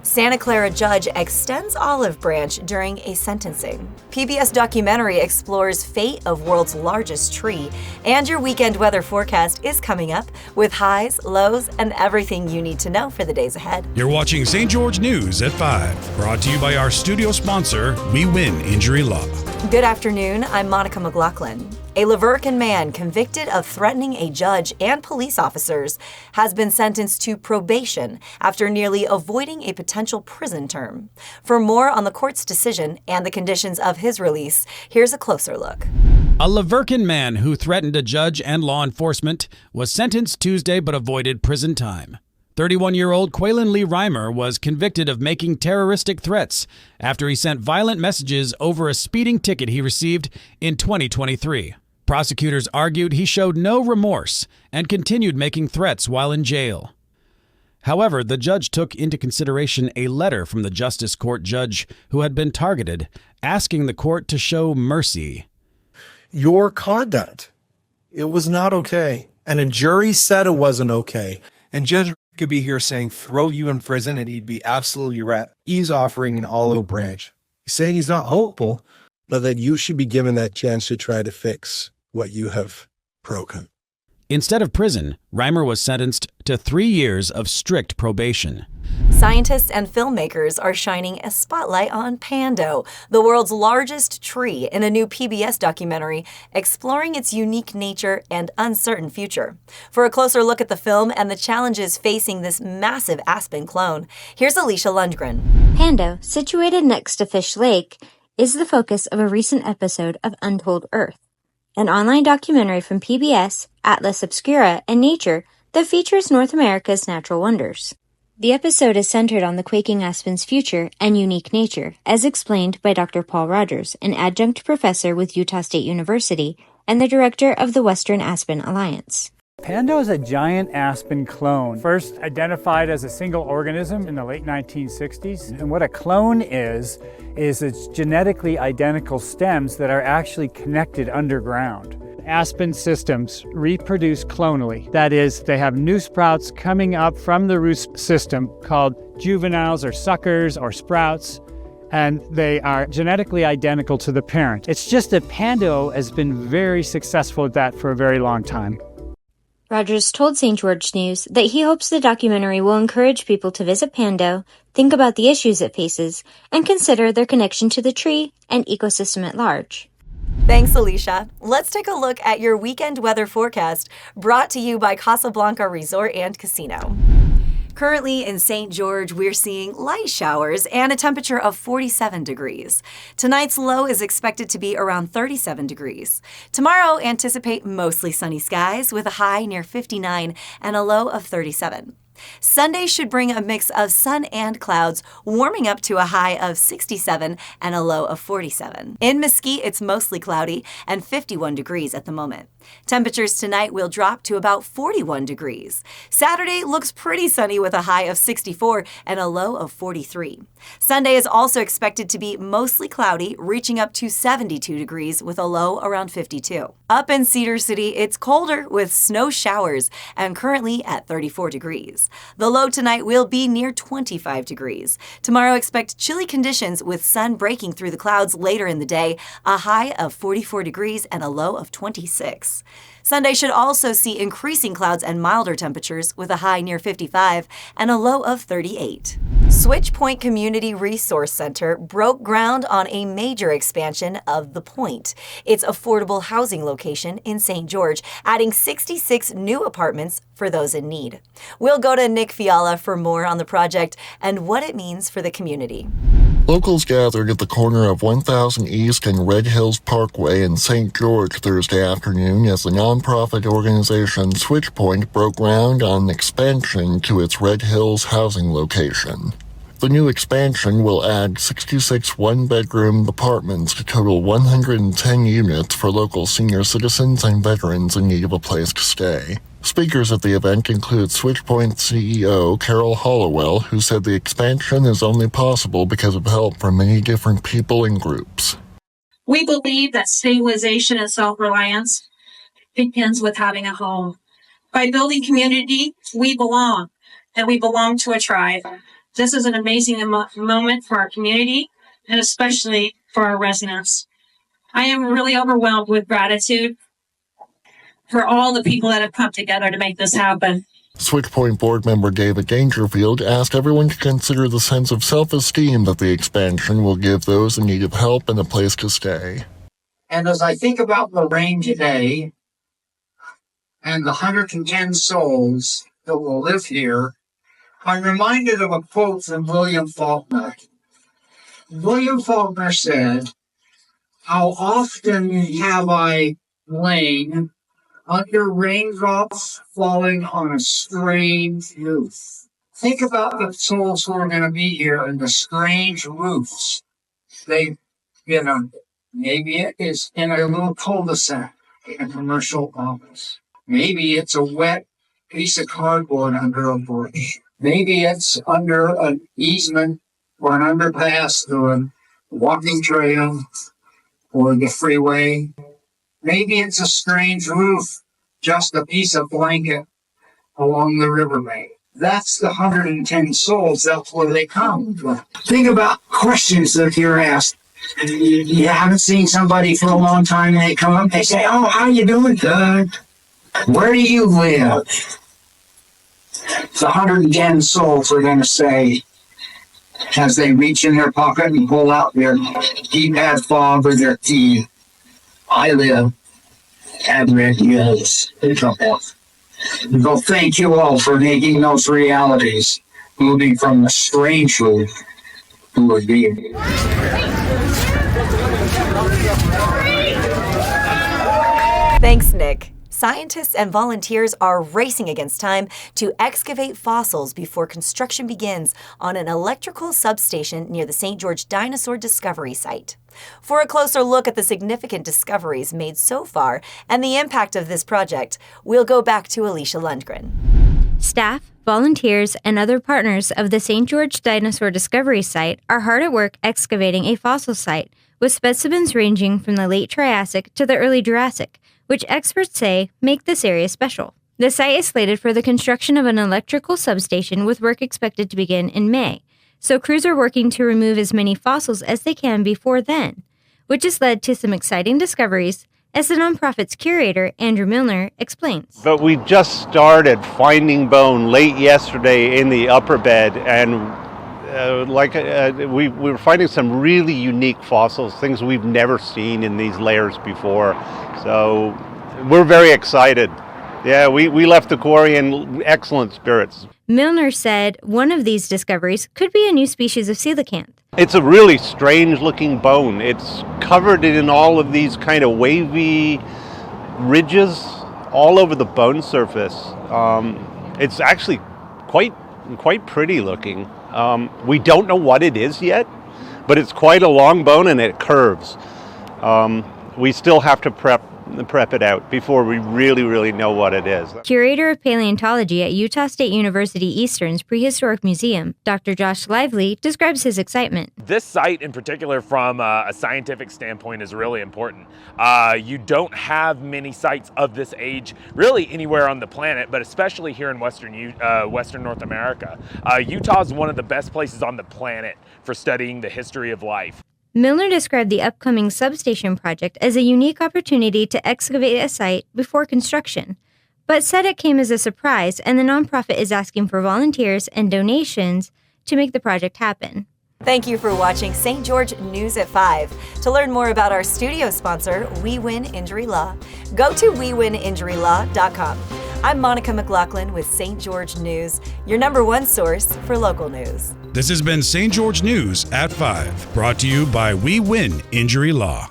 Santa Clara judge extends olive branch during a sentencing. PBS documentary explores fate of world's largest tree. And your weekend weather forecast is coming up with highs, lows, and everything you need to know for the days ahead. You're watching St. George News at 5, brought to you by our studio sponsor, We Win Injury Law. Good afternoon, I'm Monica McLaughlin. A Lavercan man convicted of threatening a judge and police officers has been sentenced to probation after nearly avoiding a potential prison term. For more on the court's decision and the conditions of his release, here's a closer look. A Lavercan man who threatened a judge and law enforcement was sentenced Tuesday but avoided prison time. 31-year-old Quaylen Lee Reimer was convicted of making terroristic threats after he sent violent messages over a speeding ticket he received in 2023. Prosecutors argued he showed no remorse and continued making threats while in jail. However, the judge took into consideration a letter from the Justice Court judge who had been targeted, asking the court to show mercy. Your conduct, it was not okay. And a jury said it wasn't okay. And Judge could be here saying, throw you in prison, and he'd be absolutely right. He's offering an olive branch. He's saying he's not hopeful, But that you should be given that chance to try to fix what you have broken. Instead of prison, Reimer was sentenced to 3 years of strict probation. Scientists and filmmakers are shining a spotlight on Pando, the world's largest tree, in a new PBS documentary exploring its unique nature and uncertain future. For a closer look at the film and the challenges facing this massive aspen clone, here's Alicia Lundgren. Pando, situated next to Fish Lake, is the focus of a recent episode of Untold Earth, an online documentary from PBS, Atlas Obscura, and Nature that features North America's natural wonders. The episode is centered on the quaking aspen's future and unique nature, as explained by Dr. Paul Rogers, an adjunct professor with Utah State University and the director of the Western Aspen Alliance. Pando is a giant aspen clone, first identified as a single organism in the late 1960s. And what a clone is it's genetically identical stems that are actually connected underground. Aspen systems reproduce clonally. That is, they have new sprouts coming up from the root system called juveniles or suckers or sprouts, and they are genetically identical to the parent. It's just that Pando has been very successful at that for a very long time. Rogers told St. George News that he hopes the documentary will encourage people to visit Pando, think about the issues it faces, and consider their connection to the tree and ecosystem at large. Thanks, Alicia. Let's take a look at your weekend weather forecast, brought to you by Casablanca Resort and Casino. Currently in St. George, we're seeing light showers and a temperature of 47 degrees. Tonight's low is expected to be around 37 degrees. Tomorrow, anticipate mostly sunny skies with a high near 59 and a low of 37. Sunday should bring a mix of sun and clouds, warming up to a high of 67 and a low of 47. In Mesquite, it's mostly cloudy and 51 degrees at the moment. Temperatures tonight will drop to about 41 degrees. Saturday looks pretty sunny with a high of 64 and a low of 43. Sunday is also expected to be mostly cloudy, reaching up to 72 degrees with a low around 52. Up in Cedar City, it's colder with snow showers and currently at 34 degrees. The low tonight will be near 25 degrees. Tomorrow, expect chilly conditions with sun breaking through the clouds later in the day, a high of 44 degrees and a low of 26. Sunday should also see increasing clouds and milder temperatures with a high near 55 and a low of 38. Switch Point Community Resource Center broke ground on a major expansion of The Point, its affordable housing location in St. George, adding 66 new apartments for those in need. We'll go to Nick Fiala for more on the project and what it means for the community. Locals gathered at the corner of 1000 East and Red Hills Parkway in St. George Thursday afternoon as the nonprofit organization Switchpoint broke ground on an expansion to its Red Hills housing location. The new expansion will add 66 one-bedroom apartments to total 110 units for local senior citizens and veterans in need of a place to stay. Speakers at the event include Switchpoint CEO Carol Hollowell, who said the expansion is only possible because of help from many different people and groups. We believe that stabilization and self-reliance begins with having a home. By building community, we belong, and we belong to a tribe. This is an amazing moment for our community and especially for our residents. I am really overwhelmed with gratitude for all the people that have come together to make this happen. Switchpoint board member David Dangerfield asked everyone to consider the sense of self-esteem that the expansion will give those in need of help and a place to stay. And as I think about the rain today and the 110 souls that will live here, I'm reminded of a quote from William Faulkner. William Faulkner said, "How often have I lain under raindrops falling on a strange roof?" Think about the souls who are going to be here and the strange roofs they've been under. Maybe it is in a little cul-de-sac in a commercial office. Maybe it's a wet piece of cardboard under a bridge. Maybe it's under an easement or an underpass through a walking trail or the freeway. Maybe it's a strange roof, just a piece of blanket along the riverbank. That's the 110 souls. That's where they come from. Think about questions that you're asked. You haven't seen somebody for a long time, and they come up, they say, "Oh, how you doing, Doug? Where do you live?" The 110 souls are going to say, as they reach in their pocket and pull out their keypad fob or their key, "I live at Red Hills." Well, thank you all for making those realities, moving from the strange roof to a being. Thanks, Nick. Scientists and volunteers are racing against time to excavate fossils before construction begins on an electrical substation near the St. George Dinosaur Discovery Site. For a closer look at the significant discoveries made so far and the impact of this project, we'll go back to Alicia Lundgren. Staff, volunteers, and other partners of the St. George Dinosaur Discovery Site are hard at work excavating a fossil site, with specimens ranging from the late Triassic to the early Jurassic, which experts say make this area special. The site is slated for the construction of an electrical substation with work expected to begin in May, so crews are working to remove as many fossils as they can before then, which has led to some exciting discoveries, as the nonprofit's curator, Andrew Milner, explains. But we just started finding bone late yesterday in the upper bed, and we were finding some really unique fossils, things we've never seen in these layers before. So we're very excited. Yeah, we left the quarry in excellent spirits. Milner said one of these discoveries could be a new species of coelacanth. It's a really strange looking bone. It's covered in all of these kind of wavy ridges all over the bone surface. It's actually quite pretty looking. We don't know what it is yet, but it's quite a long bone and it curves. We still have to prep it out before we really know what it is. Curator of Paleontology at Utah State University Eastern's Prehistoric Museum, Dr. Josh Lively, describes his excitement. This site in particular, from a scientific standpoint, is really important. You don't have many sites of this age really anywhere on the planet, but especially here in Western North America. Utah is one of the best places on the planet for studying the history of life. Milner described the upcoming substation project as a unique opportunity to excavate a site before construction, but said it came as a surprise, and the nonprofit is asking for volunteers and donations to make the project happen. Thank you for watching St. George News at 5. To learn more about our studio sponsor, We Win Injury Law, go to wewininjurylaw.com. I'm Monica McLaughlin with St. George News, your #1 source for local news. This has been St. George News at 5, brought to you by We Win Injury Law.